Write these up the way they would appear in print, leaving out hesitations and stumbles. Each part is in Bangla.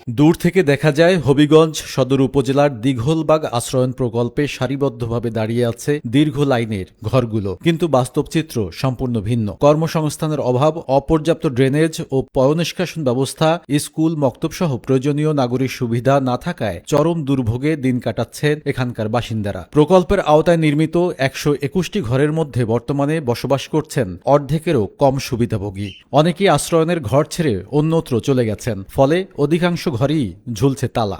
দূর থেকে দেখা যায় হবিগঞ্জ সদর উপজেলার দীঘলবাগ আশ্রয়ণ প্রকল্পে সারিবদ্ধভাবে দাঁড়িয়ে আছে দীর্ঘ লাইনের ঘরগুলো, কিন্তু বাস্তব চিত্র সম্পূর্ণ ভিন্ন। কর্মসংস্থানের অভাব, অপর্যাপ্ত ড্রেনেজ ও পয়ঃনিষ্কাশন ব্যবস্থা, স্কুল, মক্তব সহ প্রয়োজনীয় নাগরিক সুবিধা না থাকায় চরম দুর্ভোগে দিন কাটাচ্ছেন এখানকার বাসিন্দারা। প্রকল্পের আওতায় নির্মিত 121টি ঘরের মধ্যে বর্তমানে বসবাস করছেন অর্ধেকেরও কম সুবিধাভোগী। অনেকেই আশ্রয়নের ঘর ছেড়ে অন্যত্র চলে গেছেন, ফলে অধিকাংশ ঘরেই ঝুলছে তালা।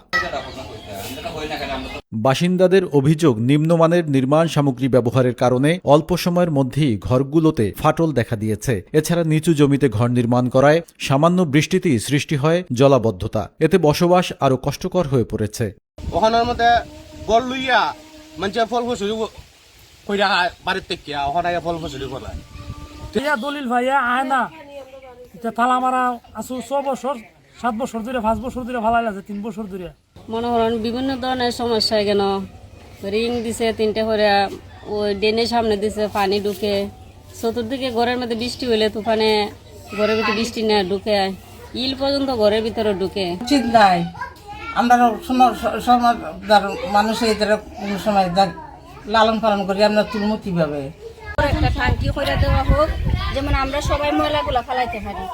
বাসিন্দাদের অভিযোগ, নিম্নমানের নির্মাণ সামগ্রী ব্যবহারের কারণে অল্প সময়ের মধ্যেই ঘরগুলোতে ফাটল দেখা দিয়েছে। এছাড়া নিচু জমিতে ঘর নির্মাণ করায় সামান্য বৃষ্টিতেই সৃষ্টি হয় জলাবদ্ধতা। এতে বসবাস আরো কষ্টকর হয়ে পড়েছে। ওখানের মধ্যে গল লইয়া মানুষের ফল ফসলি কইরা বাড়ির থেকে ওখানে ফল ফসলি করা দলিল ভাইয়া আয় না থালা মারা আসু 6 বছর 7 বছর ধরে 5 বছর ধরে ভালো লাগছে, 3 বছর ধরে মনে করেন বিভিন্ন ধরনের সমস্যা। কেন রিং দিছে 3টে করে, ওই ড্রেনের সামনে দিছে, পানি ঢুকে চতুর্দিকে। ঘরের মধ্যে বৃষ্টি হইলে তুফানে ঘরের ভিতরে বৃষ্টি না ঢুকে, ইল পর্যন্ত ঘরের ভিতরে ঢুকে। চিন্তায় আমরা সমাজদার মানুষ এদের কোনো সময় লালন পালন করি, আমরা তুলমু কিভাবে? একটা ট্যাঙ্কি করে দেওয়া হোক, যেমন আমরা সবাই ময়লাগুলো ফেলাইতে পারি,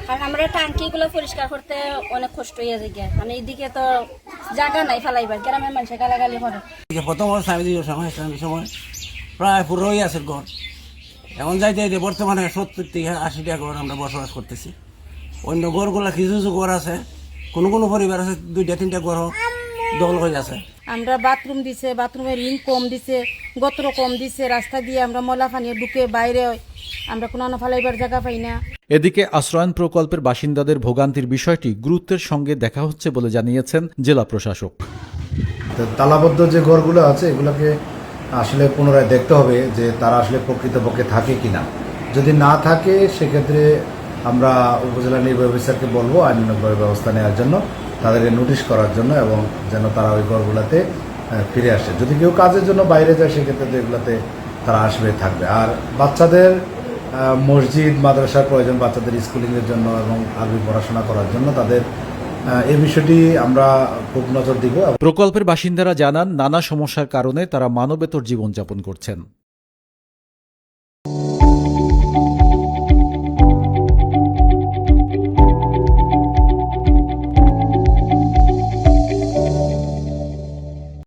কারণ আমরা ট্যাঙ্কিগুলো পরিষ্কার করতে অনেক কষ্ট হয়ে যায়। মানে এইদিকে তো জায়গা নাই ফেলাইবার, গ্রামের মানুষে গালাগালি করে। প্রথম সময় প্রায় পুরোই আছে ঘর, এখন যাইতে যাইতে বর্তমানে 70 থেকে 80টা ঘর আমরা বসবাস করতেছি। অন্য ঘরগুলা কিছু কিছু ঘর আছে, কোনো কোনো পরিবার আছে 2টা 3টা ঘর দখল হয়ে আছে। আমরা বাথরুম দিছে, বাথরুমের রিং কম দিছে, গত্র কম দিছে, রাস্তা দিয়ে আমরা ময়লা পানি ঢুকে বাইরে আমরা কোনো ফেলাইবার জায়গা পাই না। এদিকে আশ্রয়ণ প্রকল্পের বাসিন্দাদের ভোগান্তির বিষয়টি গুরুত্বের সঙ্গে দেখা হচ্ছে বলে জানিয়েছেন জেলা প্রশাসক। তালাবদ্ধ যে ঘরগুলো আছে এগুলোকে আসলে পুনরায় দেখতে হবে যে তারা আসলে প্রকৃতপক্ষে থাকে কিনা। যদি না থাকে সেক্ষেত্রে আমরা উপজেলা নির্বাহী অফিসারকে বলবো আইনানুগভাবে ব্যবস্থা নেওয়ার জন্য, তাদেরকে নোটিশ করার জন্য, এবং যেন তারা ওই ঘরগুলোতে ফিরে আসে। যদি কেউ কাজের জন্য বাইরে যায় সেক্ষেত্রে এগুলোতে তারা আসবে, থাকবে। আর বাচ্চাদের মসজিদ মাদ্রাসার প্রয়োজন, বাচ্চাদের স্কুলিংয়ের জন্য এবং আরবি পড়াশোনা করার জন্য তাদের এই বিষয়টি আমরা খুব নজর দিব। প্রকল্পের বাসিন্দারা জানান, নানা সমস্যার কারণে তারা মানবেতর জীবনযাপন করছেন।